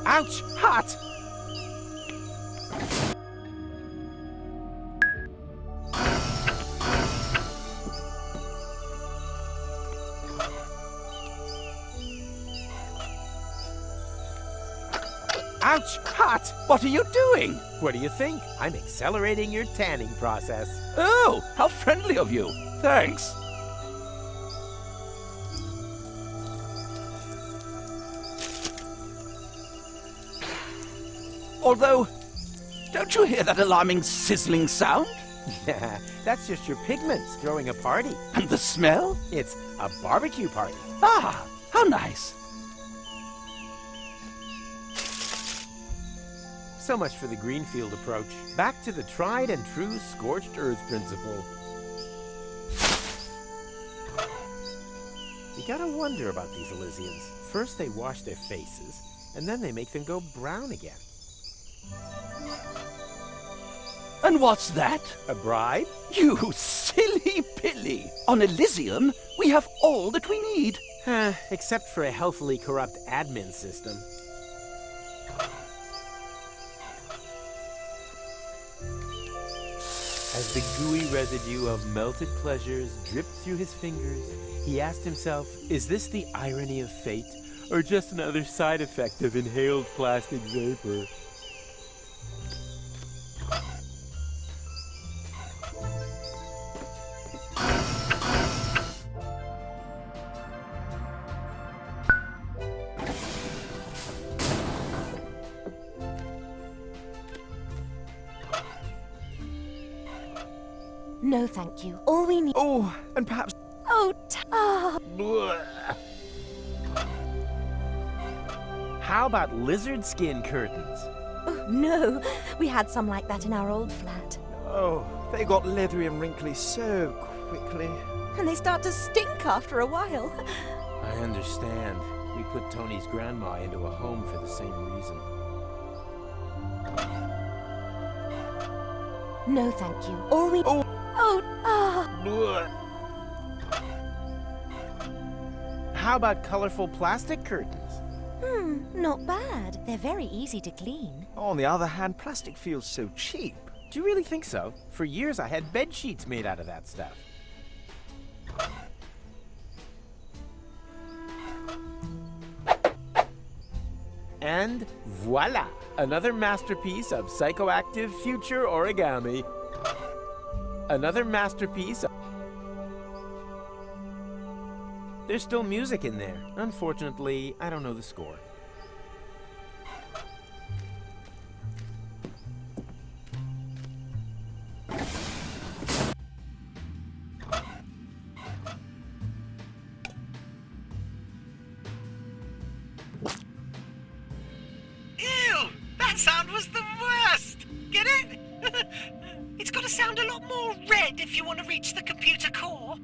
Ouch! Hot! Ouch! Hot! What are you doing? What do you think? I'm accelerating your tanning process. Oh, how friendly of you. Thanks. Although, don't you hear that alarming sizzling sound? That's just your pigments throwing a party. And the smell? It's a barbecue party. Ah, how nice. So much for the Greenfield approach. Back to the tried and true scorched earth principle. You gotta wonder about these Elysians. First they wash their faces, and then they make them go brown again. And what's that? A bribe? You silly Billy! On Elysium, we have all that we need. Except for a healthily corrupt admin system. As the gooey residue of melted pleasures dripped through his fingers, he asked himself, is this the irony of fate, or just another side effect of inhaled plastic vapor? No, thank you. All we need... Oh, and perhaps... How about lizard skin curtains? Oh, no. We had some like that in our old flat. Oh, they got leathery and wrinkly so quickly. And they start to stink after a while. I understand. We put Tony's grandma into a home for the same reason. No, thank you. All we... How about colorful plastic curtains? Not bad. They're very easy to clean. On the other hand, plastic feels so cheap. Do you really think so? For years I had bed sheets made out of that stuff. And voila! Another masterpiece of psychoactive future origami. Another masterpiece of... There's still music in there. Unfortunately, I don't know the score. Ew! That sound was the worst! Get it? It's got to sound a lot more red if you want to reach the computer core.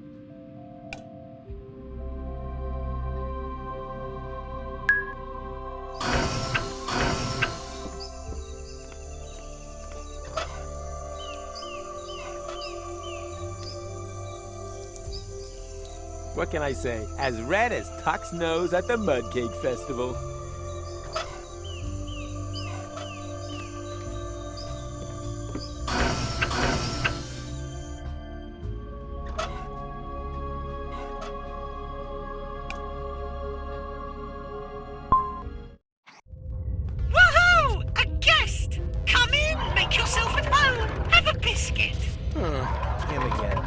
What can I say? As red as Tuck's nose at the Mud Cake Festival. Woohoo! A guest! Come in, make yourself at home. Have a biscuit. Him again.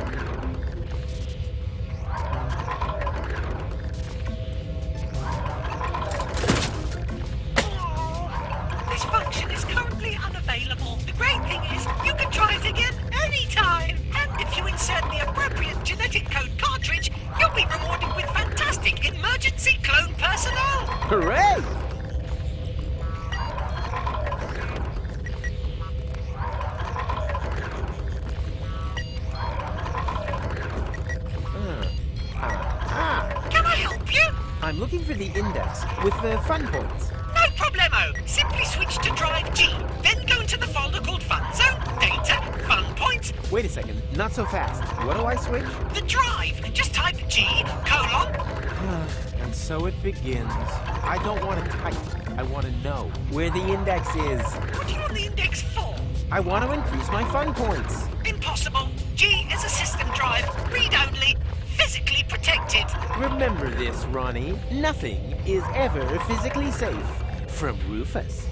This function is currently unavailable. The great thing is, you can try it again anytime. And if you insert the appropriate genetic code cartridge, you'll be rewarded with fantastic emergency clone personnel. Hooray! Can I help you? I'm looking for the index with the fun points. No problemo. Simply switch to drive G. Then go into the folder called Fun Zone, Data, Fun Points. Wait a second, not so fast. What do I switch? The drive. Just type G, : And so it begins. I don't want to type. I want to know where the index is. What do you want the index for? I want to increase my fun points. Impossible. G is a system drive. Read only. Physically protected. Remember this, Ronnie. Nothing is ever physically safe. From Rufus.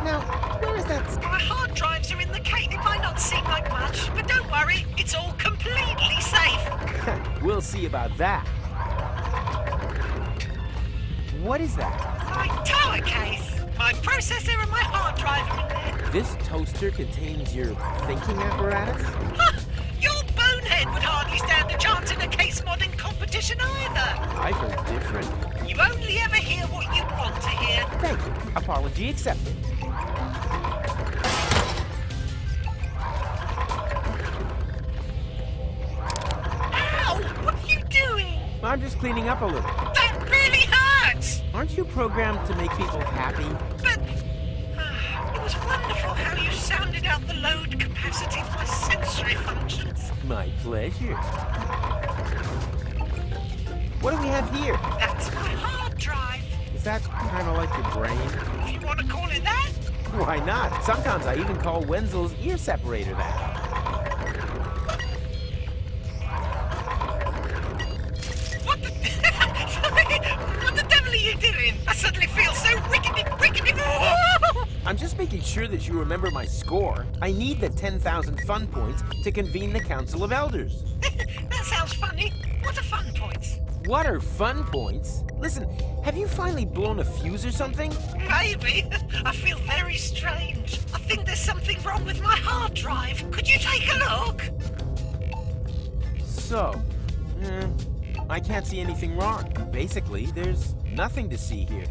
Now, where is that? My hard drives are in the case. It might not seem like much, but don't worry. It's all completely safe. We'll see about that. What is that? My tower case. My processor and my hard drive are in there. This toaster contains your thinking apparatus? Huh! Your bonehead would hardly stand a chance in a case modding competition either. I've heard different. You only ever hear what you want to hear. Thank you. Apology accepted. Ow! What are you doing? I'm just cleaning up a little. That really hurts! Aren't you programmed to make people happy? But it was wonderful how you sounded out the load capacity of my sensory functions. My pleasure. What do we have here? That's my hard drive. Is that kind of like your brain? If you want to call it that. Why not? Sometimes I even call Wenzel's ear separator that. What the... what the devil are you doing? I suddenly feel so wicked. I'm just making sure that you remember my score. I need the 10,000 fun points to convene the Council of Elders. That sounds funny. What are fun points? What are fun points? Listen, have you finally blown a fuse or something? Maybe. I feel very strange. I think there's something wrong with my hard drive. Could you take a look? So, I can't see anything wrong. Basically, there's nothing to see here.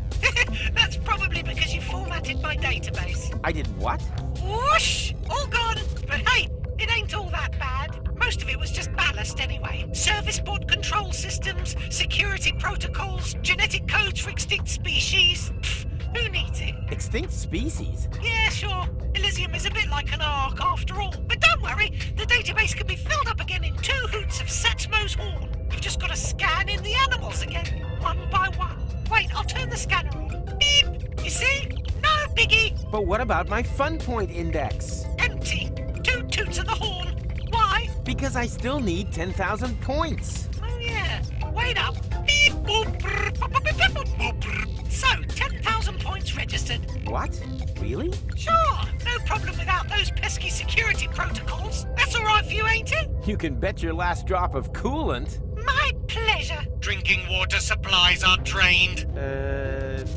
That's probably because you formatted my database. I did what? Whoosh! All gone. But hey, it ain't all that bad. Most of it was just ballast anyway. Service board control systems, security protocols, genetic codes for extinct species. Pfft, who needs it? Extinct species? Yeah, sure. Elysium is a bit like an ark after all. But don't worry, the database can be filled up again in 2 hoots of Satmo's horn. You've just got to scan in the animals again, one by one. Wait, I'll turn the scanner on. Beep! You see? No biggie. But what about my fun point index? Empty. 2 toots of the horn. Why? Because I still need 10,000 points. Oh yeah. Wait up. Beep boop. Brr, bop, bop, bop, bop, bop, brr. So, 10,000 points registered. What? Really? Sure. No problem without those pesky security protocols. That's all right for you, ain't it? You can bet your last drop of coolant. My pleasure. Drinking water supplies are drained.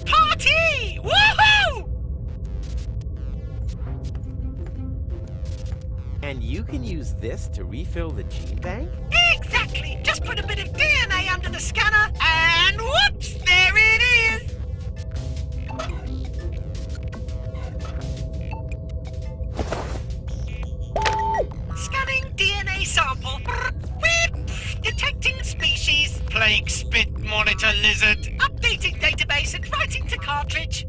Party! Woohoo! And you can use this to refill the gene bank? Exactly. Just put a bit of DNA under the scanner, and whoops, there it is. Scanning DNA sample. Whip. Detecting species. Plague spit monitor lizard. Updating database and writing to cartridge.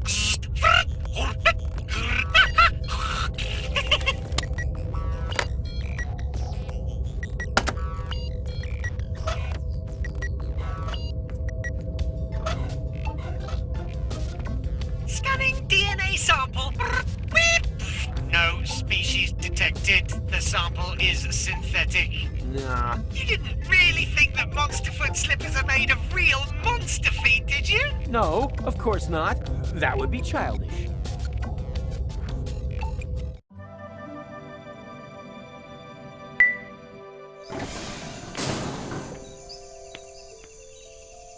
Scanning DNA sample. No species detected. The sample is synthetic. Nah. You didn't really think that monster foot slippers are made of real monster feet, did you? No, of course not. That would be childish.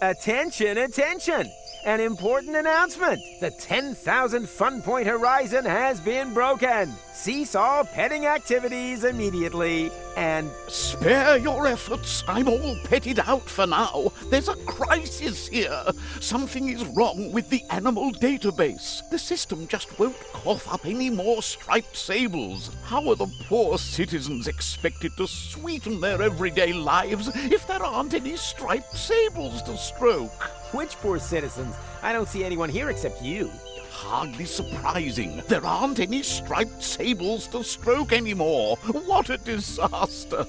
Attention, attention! An important announcement! The 10,000 fun point horizon has been broken! Cease all petting activities immediately, and... Spare your efforts. I'm all petted out for now. There's a crisis here. Something is wrong with the animal database. The system just won't cough up any more striped sables. How are the poor citizens expected to sweeten their everyday lives if there aren't any striped sables to stroke? Which poor citizens? I don't see anyone here except you. Hardly surprising. There aren't any striped sables to stroke anymore. What a disaster.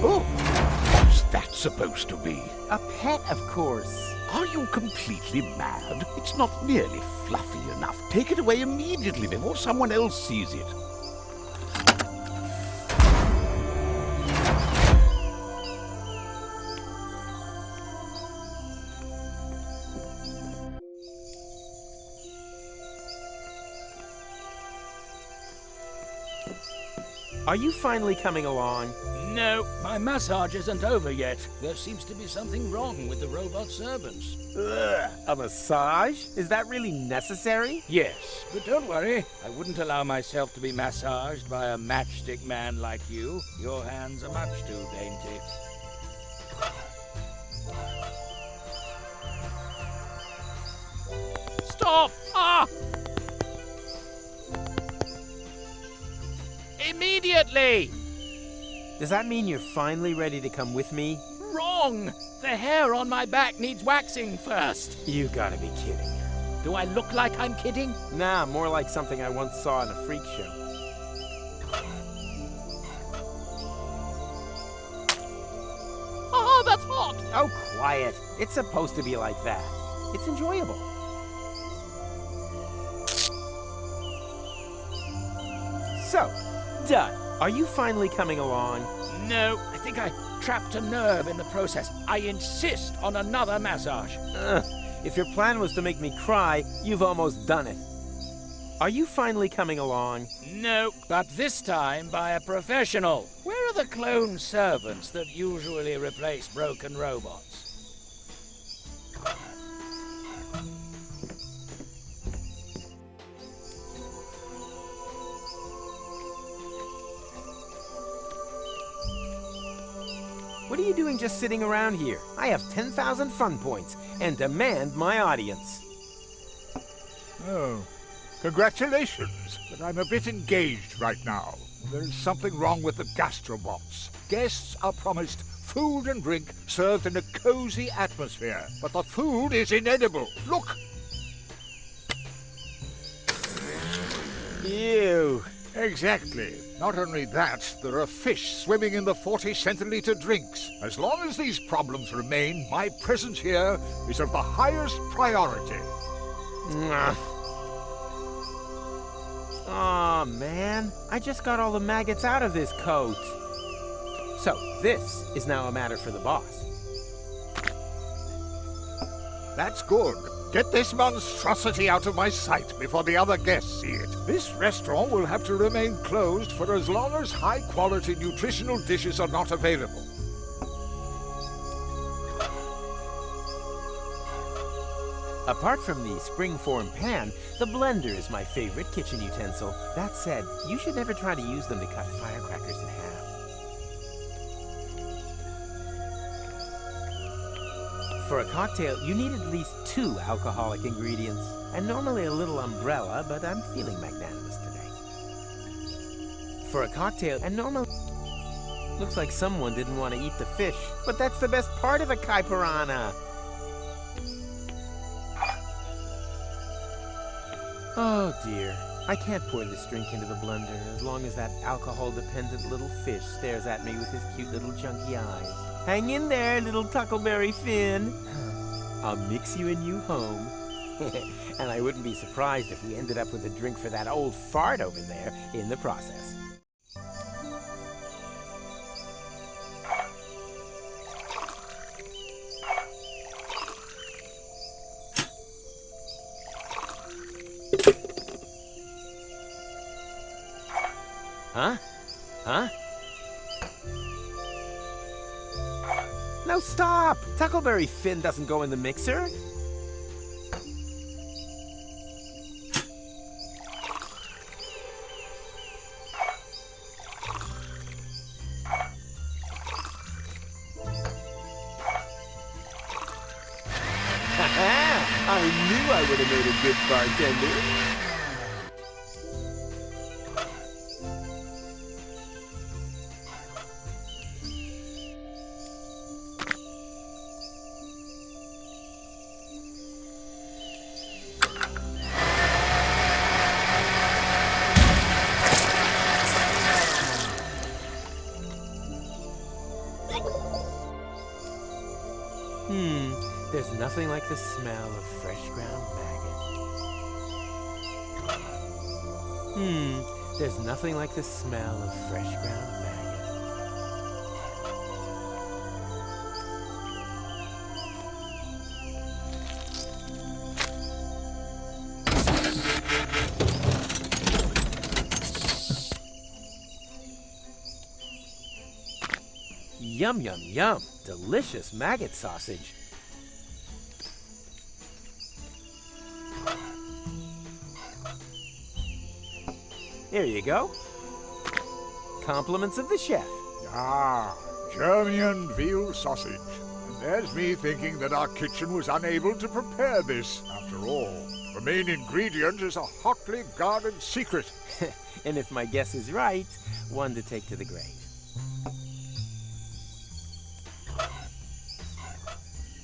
Oh, what's that supposed to be? A pet, of course. Are you completely mad? It's not nearly fluffy enough. Take it away immediately before someone else sees it. Are you finally coming along? No, my massage isn't over yet. There seems to be something wrong with the robot servants. Ugh, a massage? Is that really necessary? Yes, but don't worry. I wouldn't allow myself to be massaged by a matchstick man like you. Your hands are much too dainty. Stop! Ah! Immediately! Does that mean you're finally ready to come with me? Wrong! The hair on my back needs waxing first. You gotta be kidding. Do I look like I'm kidding? Nah, more like something I once saw in a freak show. Oh, that's hot! Oh, quiet. It's supposed to be like that. It's enjoyable. So, done. Are you finally coming along? No, I think I trapped a nerve in the process. I insist on another massage. If your plan was to make me cry, you've almost done it. Are you finally coming along? No, but this time by a professional. Where are the clone servants that usually replace broken robots? What are you doing just sitting around here? I have 10,000 fun points and demand my audience. Oh, congratulations, but I'm a bit engaged right now. There is something wrong with the gastrobots. Guests are promised food and drink served in a cozy atmosphere, but the food is inedible. Look! Ew. Exactly. Not only that, there are fish swimming in the 40-centiliter drinks. As long as these problems remain, my presence here is of the highest priority. Aw, man. I just got all the maggots out of this coat. So, this is now a matter for the boss. That's good. Get this monstrosity out of my sight before the other guests see it. This restaurant will have to remain closed for as long as high-quality nutritional dishes are not available. Apart from the spring-form pan, the blender is my favorite kitchen utensil. That said, you should never try to use them to cut firecrackers in half. For a cocktail, you need at least 2 alcoholic ingredients. And normally a little umbrella, but I'm feeling magnanimous today. For a cocktail, and normally... Looks like someone didn't want to eat the fish. But that's the best part of a caipiranha. Oh dear. I can't pour this drink into the blender as long as that alcohol-dependent little fish stares at me with his cute little chunky eyes. Hang in there, little Tuckleberry Finn. I'll mix you and you home. And I wouldn't be surprised if we ended up with a drink for that old fart over there in the process. Huh? Huh? No, stop! Tuckleberry Finn doesn't go in the mixer. I knew I would have made a good bartender. There's nothing like the smell of fresh ground maggot. There's nothing like the smell of fresh ground maggot. Yum, yum, yum. Delicious maggot sausage. Here you go. Compliments of the chef. Ah, German veal sausage. And there's me thinking that our kitchen was unable to prepare this, after all. The main ingredient is a hotly guarded secret. And if my guess is right, one to take to the grave.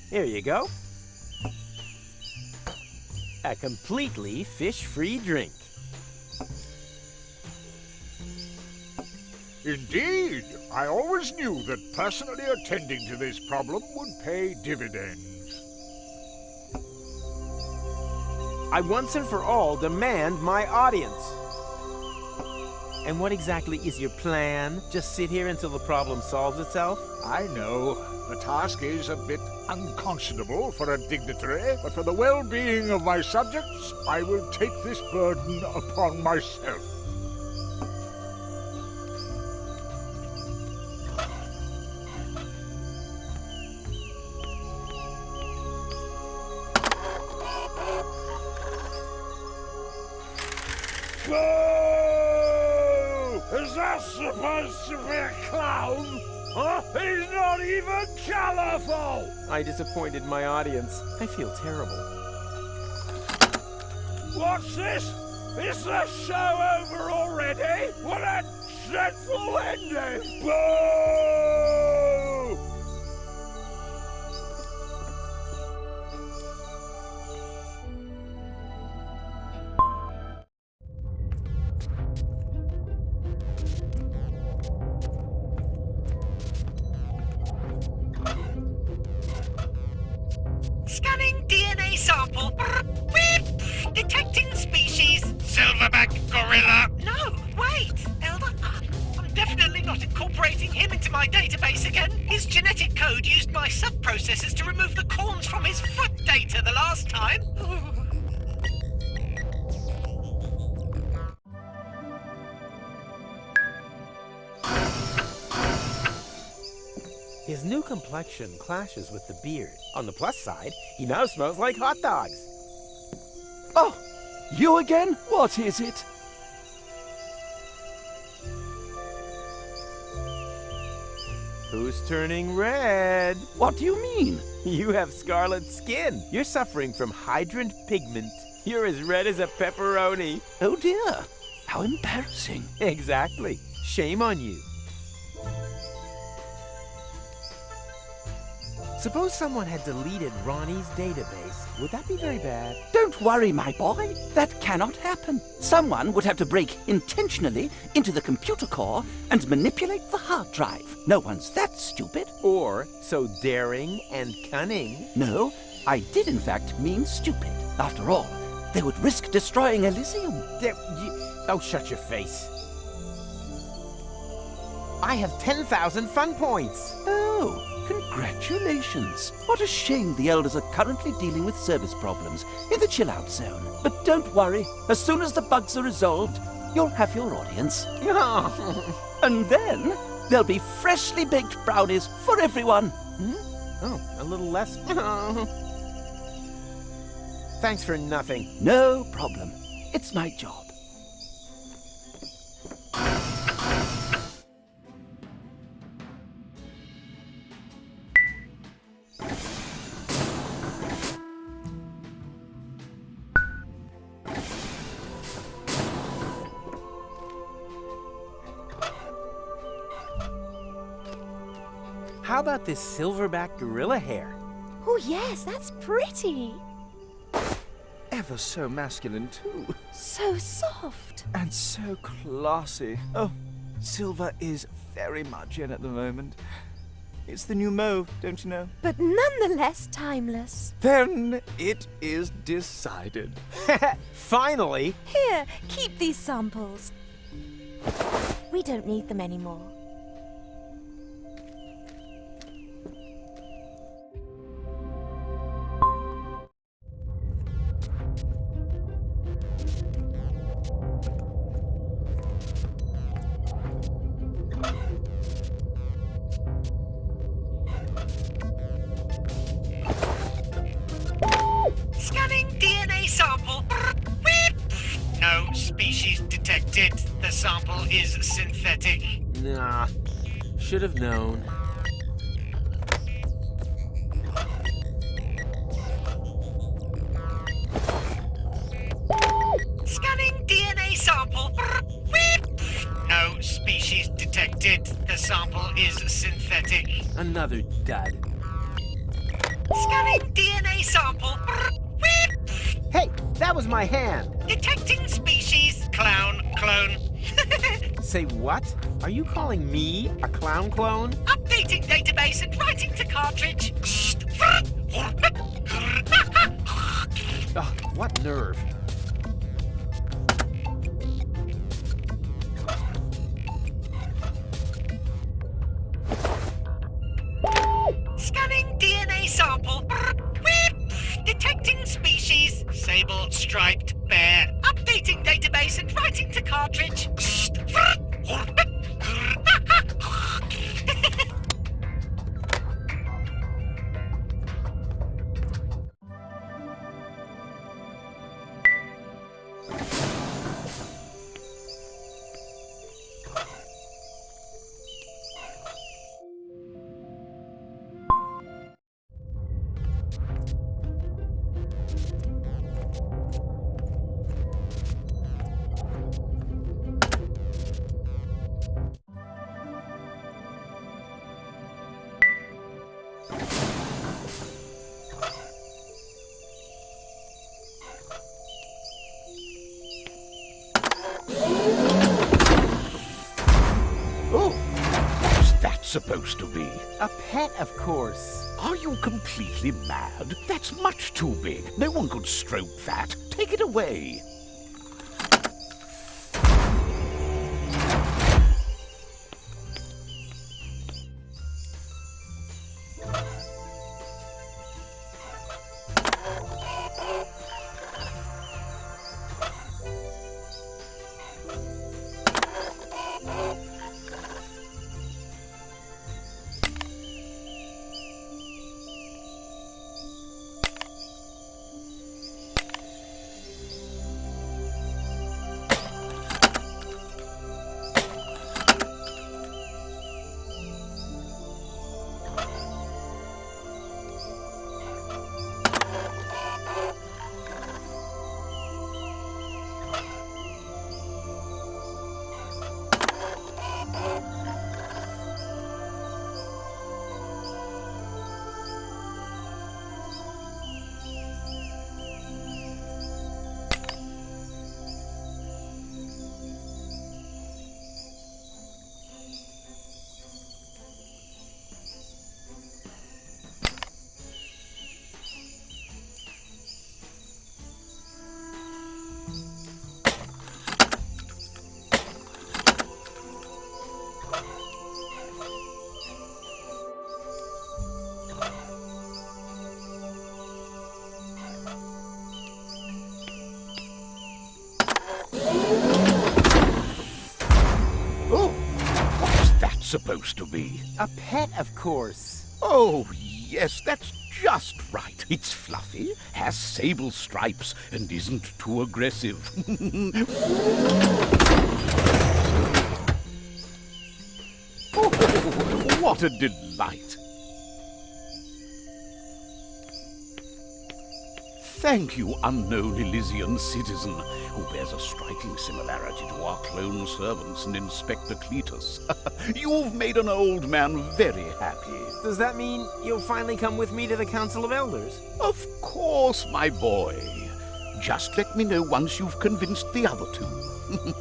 Here you go. A completely fish-free drink. Indeed, I always knew that personally attending to this problem would pay dividends. I once and for all demand my audience. And what exactly is your plan? Just sit here until the problem solves itself? I know. The task is a bit unconscionable for a dignitary, but for the well-being of my subjects, I will take this burden upon myself. Whoa! Is that supposed to be a clown? Huh? He's not even colourful! I disappointed my audience. I feel terrible. What's this? Is the show over already? What a dreadful ending! Boo! Scanning DNA sample. Beep. Detecting species. Silverback gorilla! No, wait, Elder. I'm definitely not incorporating him into my database again. His genetic code used my sub-processors to remove the corns from his foot data the last time. His new complexion clashes with the beard. On the plus side, he now smells like hot dogs. Oh, you again? What is it? Who's turning red? What do you mean? You have scarlet skin. You're suffering from hydrant pigment. You're as red as a pepperoni. Oh dear, how embarrassing. Exactly. Shame on you. Suppose someone had deleted Ronnie's database. Would that be very bad? Don't worry, my boy. That cannot happen. Someone would have to break intentionally into the computer core and manipulate the hard drive. No one's that stupid. Or so daring and cunning. No, I did in fact mean stupid. After all, they would risk destroying Elizium. Oh, shut your face. I have 10,000 fun points. Oh, congratulations. What a shame the elders are currently dealing with service problems in the chill-out zone. But don't worry. As soon as the bugs are resolved, you'll have your audience. And then there'll be freshly baked brownies for everyone. Oh, a little less. Thanks for nothing. No problem. It's my job. How about this silverback gorilla hair? Oh, yes, that's pretty. Ever so masculine, too. So soft. And so classy. Oh, Silver is very much in at the moment. It's the new mauve, don't you know? But nonetheless timeless. Then it is decided. Finally! Here, keep these samples. We don't need them anymore. Scanning DNA sample. No species detected. The sample is synthetic. Nah, should have known. Scanning DNA sample. No species detected. The sample is synthetic. Another dud. Scanning DNA sample. Hey, that was my hand! Detecting species. Clown clone. Say what? Are you calling me a clown clone? Updating database and writing to cartridge. Ugh, what nerve. Scanning DNA sample. Detecting species. Sable striped bear. Updating database and writing to cartridge. Supposed to be? A pet, of course. Are you completely mad? That's much too big. No one could stroke that. Take it away. Supposed to be? A pet, of course. Oh, yes, that's just right. It's fluffy, has sable stripes, and isn't too aggressive. Oh, what a delight. Thank you, unknown Elysian citizen, who bears a striking similarity to our clone servants and Inspector Cletus. You've made an old man very happy. Does that mean you'll finally come with me to the Council of Elders? Of course, my boy. Just let me know once you've convinced the other two.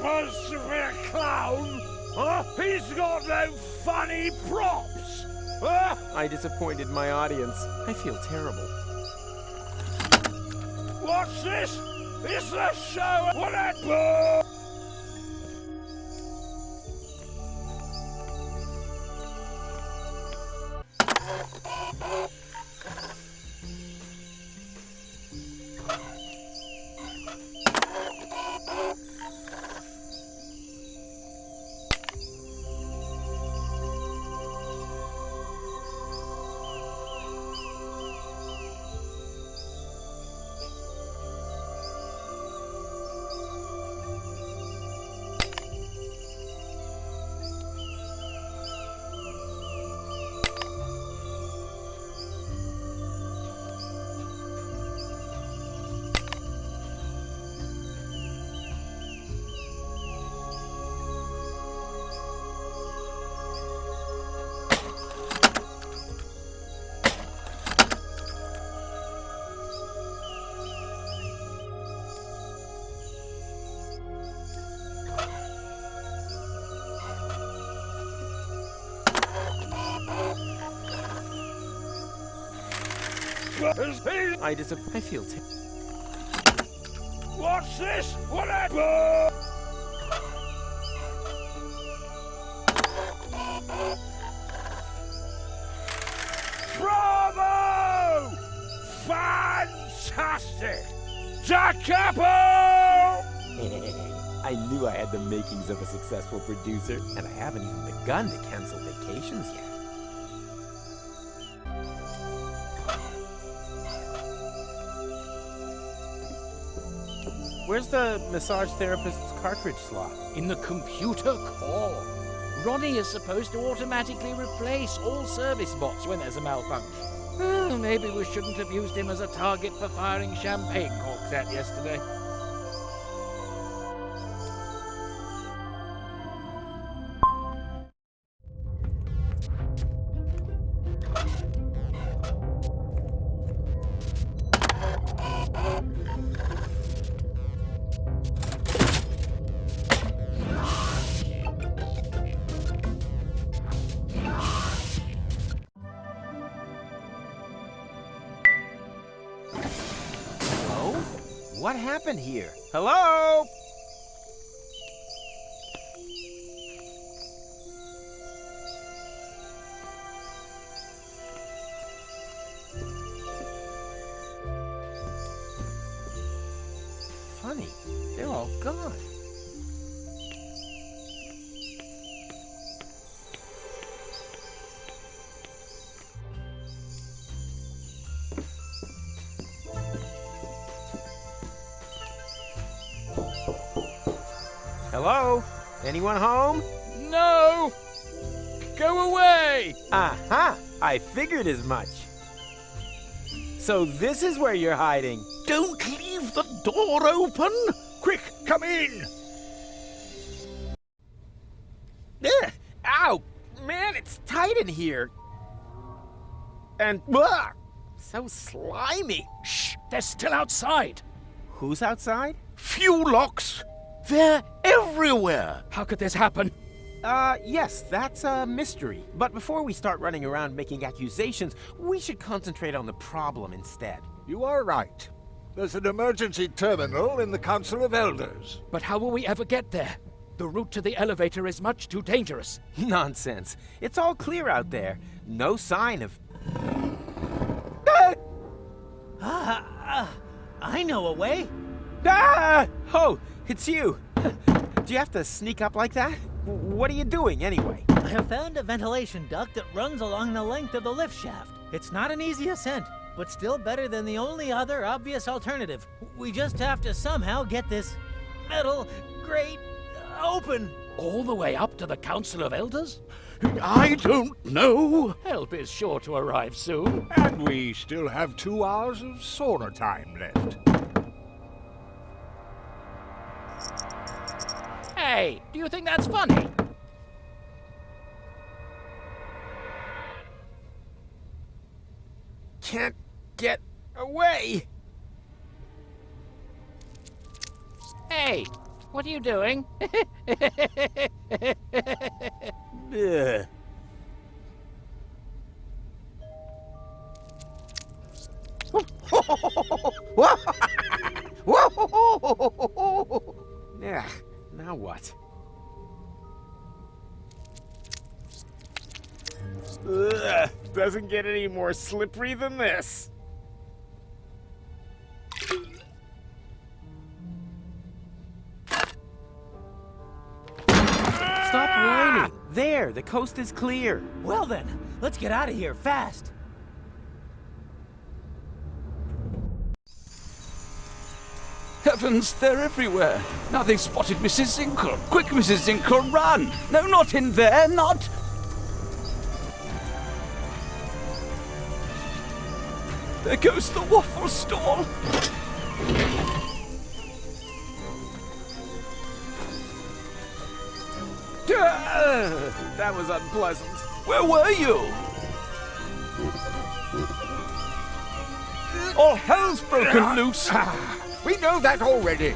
supposed to be a clown? Huh? He's got no funny props! Huh? I disappointed my audience. I feel terrible. What's this? It's the show! What a... I feel terrible. What's this? What a... Bravo! Fantastic! Da Capo! I knew I had the makings of a successful producer, and I haven't even begun to cancel vacations yet. Where's the massage therapist's cartridge slot? In the computer core. Ronnie is supposed to automatically replace all service bots when there's a malfunction. Well, maybe we shouldn't have used him as a target for firing champagne corks at yesterday. What happened here? Hello? Funny, they're all gone. Hello? Anyone home? No! Go away! Aha! I figured as much. So this is where you're hiding. Don't leave the door open! Quick, come in! Ugh! Ow! Man, it's tight in here. And so slimy. Shh! They're still outside! Who's outside? Few locks! They're everywhere! How could this happen? Yes, that's a mystery. But before we start running around making accusations, we should concentrate on the problem instead. You are right. There's an emergency terminal in the Council of Elders. But how will we ever get there? The route to the elevator is much too dangerous. Nonsense. It's all clear out there. No sign of... I know a way. Ah! Oh, it's you. Do you have to sneak up like that? What are you doing, anyway? I have found a ventilation duct that runs along the length of the lift shaft. It's not an easy ascent, but still better than the only other obvious alternative. We just have to somehow get this metal grate open. All the way up to the Council of Elders? I don't know. Help is sure to arrive soon. And we still have 2 hours of sauna time left. Hey, do you think that's funny? Can't get away. Hey, What are you doing? Ugh. Yeah, now what? Ugh, doesn't get any more slippery than this. Stop whining. There, the coast is clear. Well then, let's get out of here fast. Heavens, they're everywhere. Now they've spotted Mrs. Zinkle. Quick, Mrs. Zinkle, run! No, not in there, not... There goes the waffle stall. That was unpleasant. Where were you? All hell's broken loose. We know that already.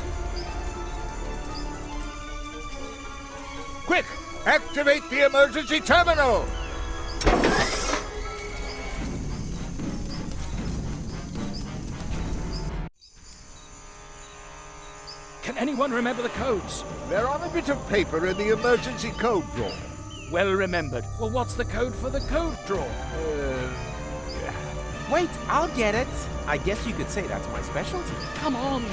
Quick, activate the emergency terminal. Can anyone remember the codes? They're on a bit of paper in the emergency code drawer. Well remembered. Well, what's the code for the code drawer? Wait, I'll get it. I guess you could say that's my specialty. Come on.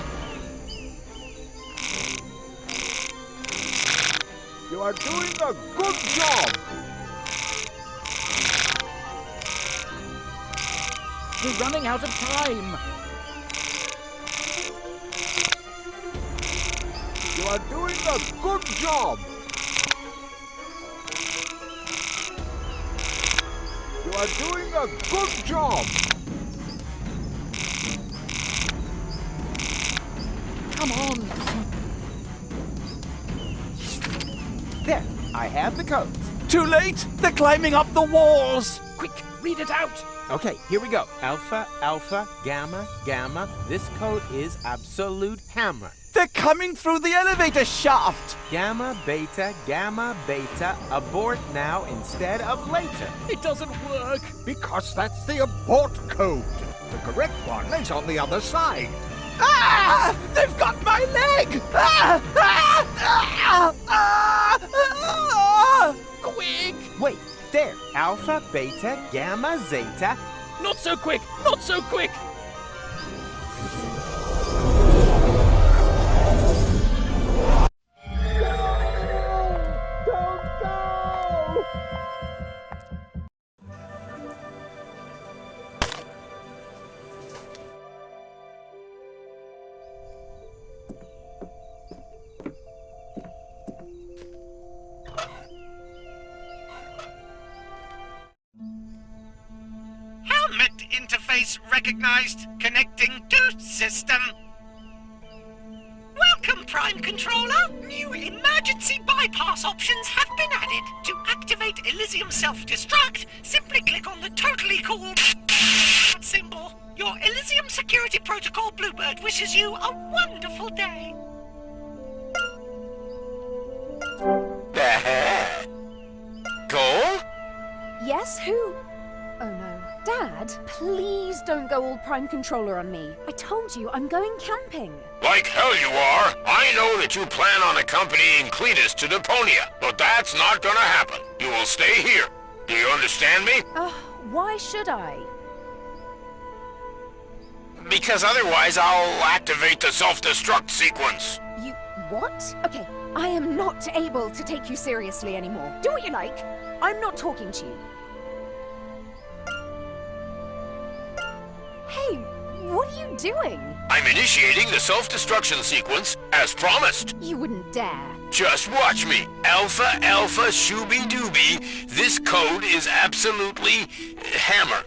You are doing a good job. We're running out of time. You are doing a good job. You are doing a good job. Come on. There, I have the codes. Too late. They're climbing up the walls. Quick, read it out. Okay, here we go. Alpha, alpha, gamma, gamma. This code is absolute hammer. They're coming through the elevator shaft. Gamma, beta, abort now instead of later. It doesn't work. Because that's the abort code. The correct one is on the other side. Ah! They've got my leg! Ah! Ah! Ah! Ah! Ah! Quick. Wait, there. Alpha, beta, gamma, zeta. Not so quick. Not so quick. Interface recognized. Connecting to system. Welcome, Prime Controller. New emergency bypass options have been added. To activate Elysium self-destruct, simply click on the totally cool symbol. Your Elysium Security Protocol Bluebird wishes you a wonderful day. Cole? Yes, who? Oh no. Dad, please don't go all Prime Controller on me. I told you I'm going camping. Like hell you are. I know that you plan on accompanying Cletus to Deponia, but that's not gonna happen. You will stay here. Do you understand me? Why should I? Because otherwise I'll activate the self-destruct sequence. You... what? Okay, I am not able to take you seriously anymore. Do what you like. I'm not talking to you. Hey, what are you doing? I'm initiating the self-destruction sequence as promised. You wouldn't dare. Just watch me. Alpha, alpha, shooby-dooby. This code is absolutely hammer.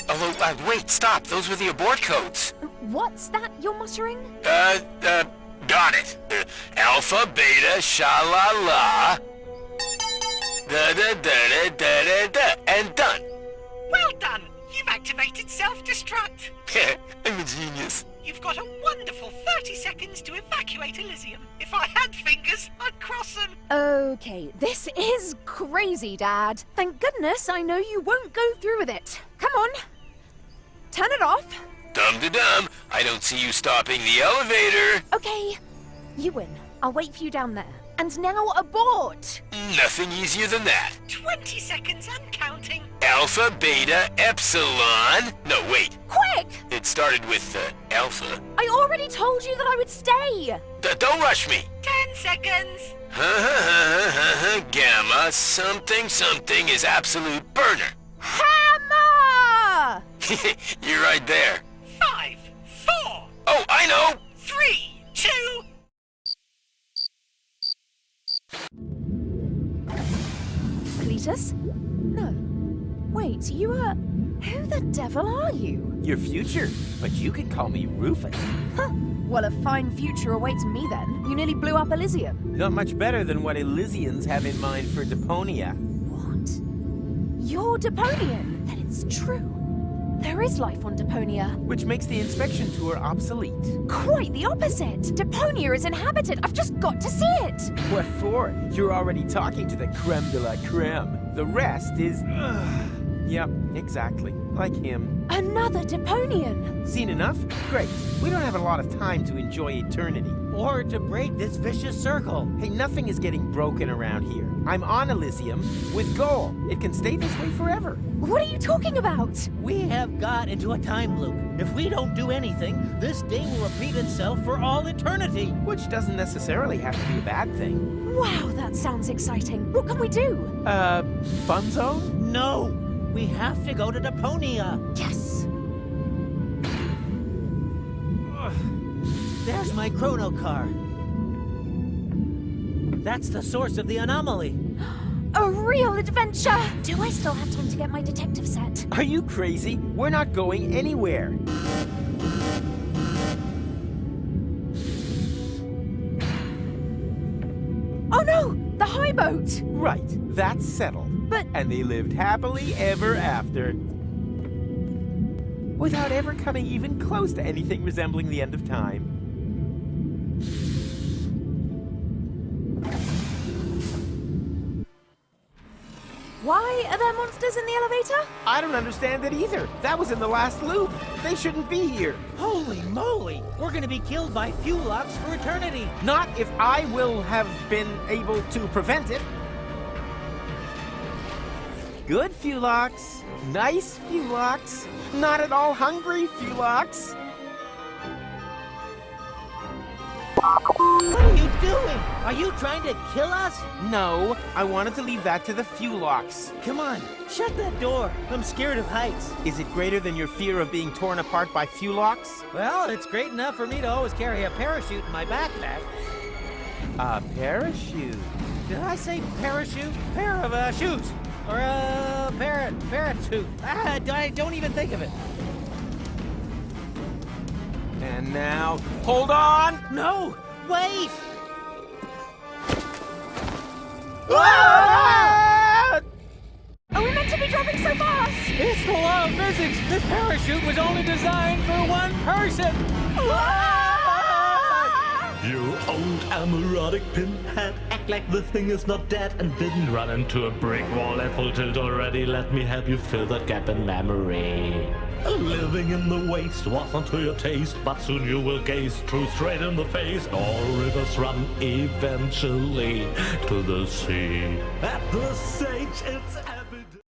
Although, wait, stop. Those were the abort codes. What's that you're muttering? Got it. Alpha, beta, sha-la-la. Da-da-da-da-da-da-da. And done. Well done. You've activated self-destruct. I'm a genius. You've got a wonderful 30 seconds to evacuate Elysium. If I had fingers, I'd cross them. Okay, this is crazy, Dad. Thank goodness I know you won't go through with it. Come on. Turn it off. Dum-de-dum, I don't see you stopping the elevator. Okay, you win. I'll wait for you down there. And now abort! Nothing easier than that. 20 seconds and counting. Alpha, beta, epsilon. No, wait. Quick! It started with alpha. I already told you that I would stay! Don't rush me. 10 seconds. Gamma, something, something is absolute burner. Hammer! You're right there. 5, 4. Oh, I know. 3, 2. Cletus? No. Wait, you are... Who the devil are you? Your future, but you can call me Rufus. Huh. Well, a fine future awaits me then. You nearly blew up Elysium. Not much better than what Elysians have in mind for Deponia. What? You're Deponian? Then it's true. There is life on Deponia. Which makes the inspection tour obsolete. Quite the opposite. Deponia is inhabited. I've just got to see it. What for? You're already talking to the creme de la creme. The rest is... Yep, exactly. Like him. Another Deponian. Seen enough? Great. We don't have a lot of time to enjoy eternity. Or to break this vicious circle. Hey, nothing is getting broken around here. I'm on Elysium with goal. It can stay this way forever. What are you talking about? We have got into a time loop. If we don't do anything, this day will repeat itself for all eternity. Which doesn't necessarily have to be a bad thing. Wow, that sounds exciting. What can we do? Fun zone? No! We have to go to Deponia. Yes. There's my chrono car. That's the source of the anomaly. A real adventure! Do I still have time to get my detective set? Are you crazy? We're not going anywhere. Oh no! The high boat! Right, that's settled. But... And they lived happily ever after. Without ever coming even close to anything resembling the end of time. Why are there monsters in the elevator? I don't understand it either. That was in the last loop. They shouldn't be here. Holy moly! We're gonna be killed by Fuelox for eternity. Not if I will have been able to prevent it. Good Fuelox. Nice Fuelox. Not at all hungry Fuelox. What are you doing? Are you trying to kill us? No, I wanted to leave that to the Fuelox. Come on, shut that door. I'm scared of heights. Is it greater than your fear of being torn apart by Fuelox? Well, it's great enough for me to always carry a parachute in my backpack. A parachute? Did I say parachute? Pair of shoes. Or a parrot suit. I don't even think of it. And now, hold on! No! Wait! Ah! Are we meant to be dropping so fast? It's the law of physics! This parachute was only designed for one person! You old amorotic pinhead, act like the thing is not dead and didn't run into a brick wall at full tilt already. Let me help you fill that gap in memory. Living in the waste wasn't to your taste, but soon you will gaze truth straight in the face. All rivers run eventually to the sea. At the stage it's